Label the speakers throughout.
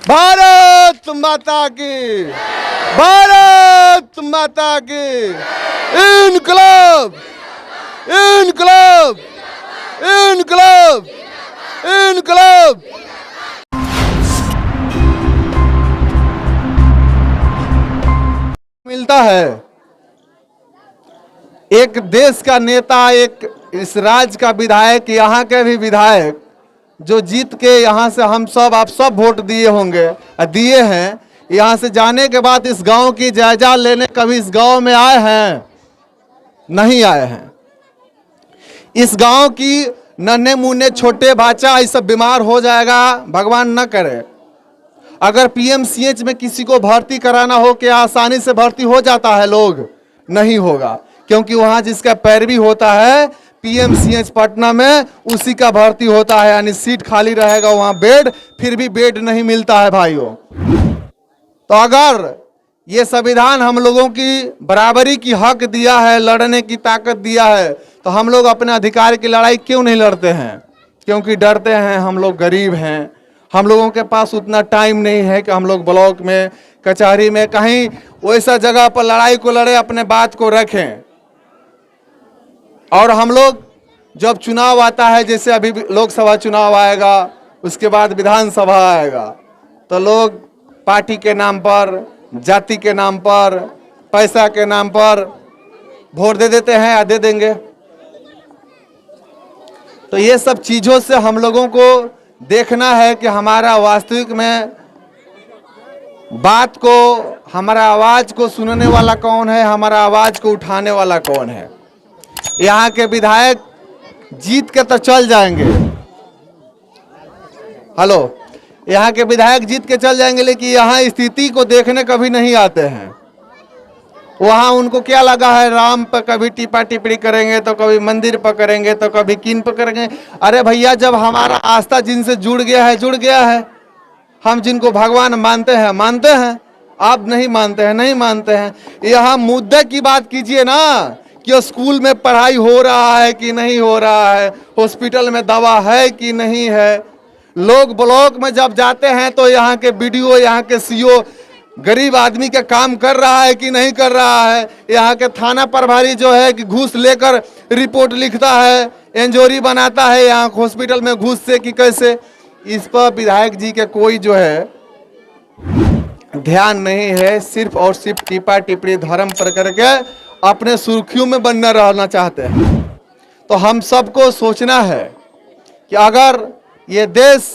Speaker 1: भारत माता की, भारत माता की। इनकलाब, इनकलाब, इनकलाब, इनकलाब। मिलता है एक देश का नेता, एक इस राज्य का विधायक, यहाँ के भी विधायक जो जीत के यहाँ से हम सब आप सब वोट दिए होंगे, दिए हैं। यहाँ से जाने के बाद इस गांव की जायजा लेने कभी इस गांव में आए हैं? नहीं आए हैं। इस गांव की नन्हे मुन्ने छोटे बच्चा ये सब बीमार हो जाएगा, भगवान न करे। अगर पीएमसीएच में किसी को भर्ती कराना हो, क्या आसानी से भर्ती हो जाता है? लोग नहीं होगा, क्योंकि वहां जिसका पैरवी होता है पीएमसीएच पटना में, उसी का भर्ती होता है। यानी सीट खाली रहेगा वहां बेड, फिर भी बेड नहीं मिलता है भाइयों। तो अगर ये संविधान हम लोगों की बराबरी की हक दिया है, लड़ने की ताकत दिया है, तो हम लोग अपने अधिकार की लड़ाई क्यों नहीं लड़ते हैं? क्योंकि डरते हैं, हम लोग गरीब हैं, हम लोगों के पास उतना टाइम नहीं है कि हम लोग ब्लॉक में, कचहरी में, कहीं वैसा जगह पर लड़ाई को लड़े, अपने बात को रखें। और हम लोग जब चुनाव आता है, जैसे अभी लोकसभा चुनाव आएगा, उसके बाद विधानसभा आएगा, तो लोग पार्टी के नाम पर, जाति के नाम पर, पैसा के नाम पर वोट दे देते हैं या दे देंगे। तो ये सब चीजों से हम लोगों को देखना है कि हमारा वास्तविक में बात को, हमारा आवाज को सुनने वाला कौन है, हमारा आवाज को उठाने वाला कौन है। यहाँ के विधायक जीत के तो चल जाएंगे, हेलो, यहाँ के विधायक जीत के चल जाएंगे, लेकिन यहाँ स्थिति को देखने कभी नहीं आते हैं। वहाँ उनको क्या लगा है, राम पर कभी टीपा टिप्पणी करेंगे, तो कभी मंदिर पर करेंगे, तो कभी किन पर करेंगे। अरे भैया, जब हमारा आस्था जिनसे जुड़ गया है, जुड़ गया है। हम जिनको भगवान मानते हैं, मानते हैं। आप नहीं मानते हैं, नहीं मानते हैं। यहाँ मुद्दे की बात कीजिए ना, कि स्कूल में पढ़ाई हो रहा है कि नहीं हो रहा है, हॉस्पिटल में दवा है कि नहीं है। लोग ब्लॉक में जब जाते हैं तो यहाँ के बीडीओ, यहाँ के सीओ गरीब आदमी का काम कर रहा है कि नहीं कर रहा है। यहाँ के थाना प्रभारी जो है कि घूस लेकर रिपोर्ट लिखता है, एंजोरी बनाता है यहाँ हॉस्पिटल में घूस से कि कैसे। इस पर विधायक जी के कोई जो है ध्यान नहीं है, सिर्फ और सिर्फ टीपा टिप्पणी धर्म पर करके अपने सुर्खियों में बनना रहना चाहते हैं। तो हम सबको सोचना है कि अगर ये देश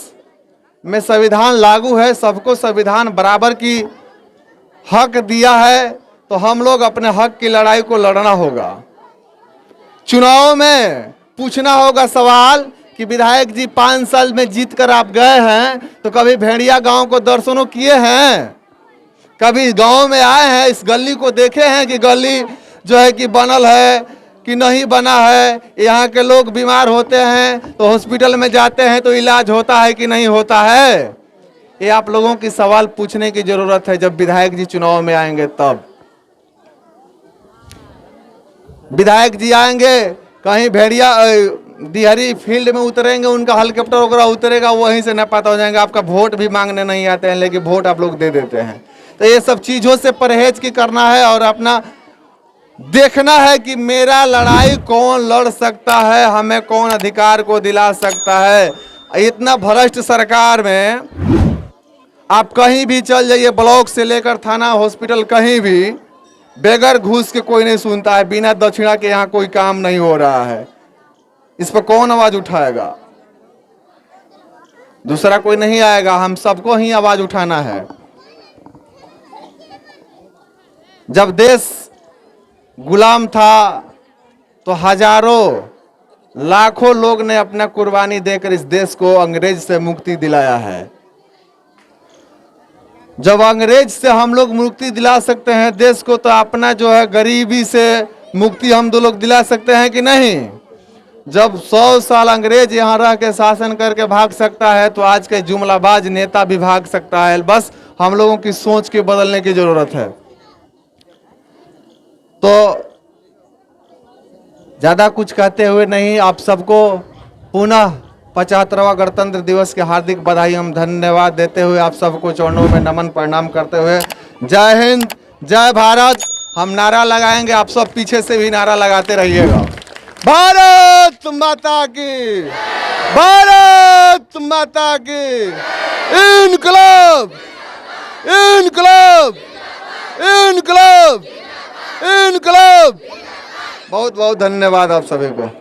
Speaker 1: में संविधान लागू है, सबको संविधान बराबर की हक दिया है, तो हम लोग अपने हक की लड़ाई को लड़ना होगा। चुनाव में पूछना होगा सवाल कि विधायक जी 5 साल में जीत कर आप गए हैं, तो कभी भेड़िया गांव को दर्शनों किए हैं? कभी गांव में आए हैं, इस गली को देखे हैं कि गली जो है कि बनल है कि नहीं बना है? यहाँ के लोग बीमार होते हैं तो हॉस्पिटल में जाते हैं तो इलाज होता है कि नहीं होता है? ये आप लोगों की सवाल पूछने की जरूरत है। जब विधायक जी चुनाव में आएंगे, तब विधायक जी आएंगे, कहीं भेड़िया दिहरी फील्ड में उतरेंगे, उनका हेलीकॉप्टर वगैरह उतरेगा, वहीं से न पता हो जाएंगे। आपका वोट भी मांगने नहीं आते हैं, लेकिन वोट आप लोग दे देते हैं। तो ये सब चीजों से परहेज की करना है और अपना देखना है कि मेरा लड़ाई कौन लड़ सकता है, हमें कौन अधिकार को दिला सकता है। इतना भ्रष्ट सरकार में आप कहीं भी चल जाइए, ब्लॉक से लेकर थाना, हॉस्पिटल, कहीं भी बगैर घूस के कोई नहीं सुनता है। बिना दक्षिणा के यहाँ कोई काम नहीं हो रहा है। इस पर कौन आवाज उठाएगा? दूसरा कोई नहीं आएगा, हम सबको ही आवाज उठाना है। जब देश गुलाम था तो हजारों लाखों लोग ने अपना कुर्बानी देकर इस देश को अंग्रेज से मुक्ति दिलाया है। जब अंग्रेज से हम लोग मुक्ति दिला सकते हैं देश को, तो अपना जो है गरीबी से मुक्ति हम दो लोग दिला सकते हैं कि नहीं? जब 100 साल अंग्रेज यहाँ रह के शासन करके भाग सकता है, तो आज के जुमलाबाज नेता भी भाग सकता है। बस हम लोगों की सोच के बदलने की जरूरत है। तो ज्यादा कुछ कहते हुए नहीं, आप सबको पुनः 75वां गणतंत्र दिवस की हार्दिक बधाई हम धन्यवाद देते हुए आप सबको चरणों में नमन प्रणाम करते हुए जय हिंद जय भारत। हम नारा लगाएंगे, आप सब पीछे से भी नारा लगाते रहिएगा। भारत माता की, भारत माता की, इनकलाब इनकलाब इनकलाब इनकलाब। बहुत बहुत धन्यवाद आप सभी को।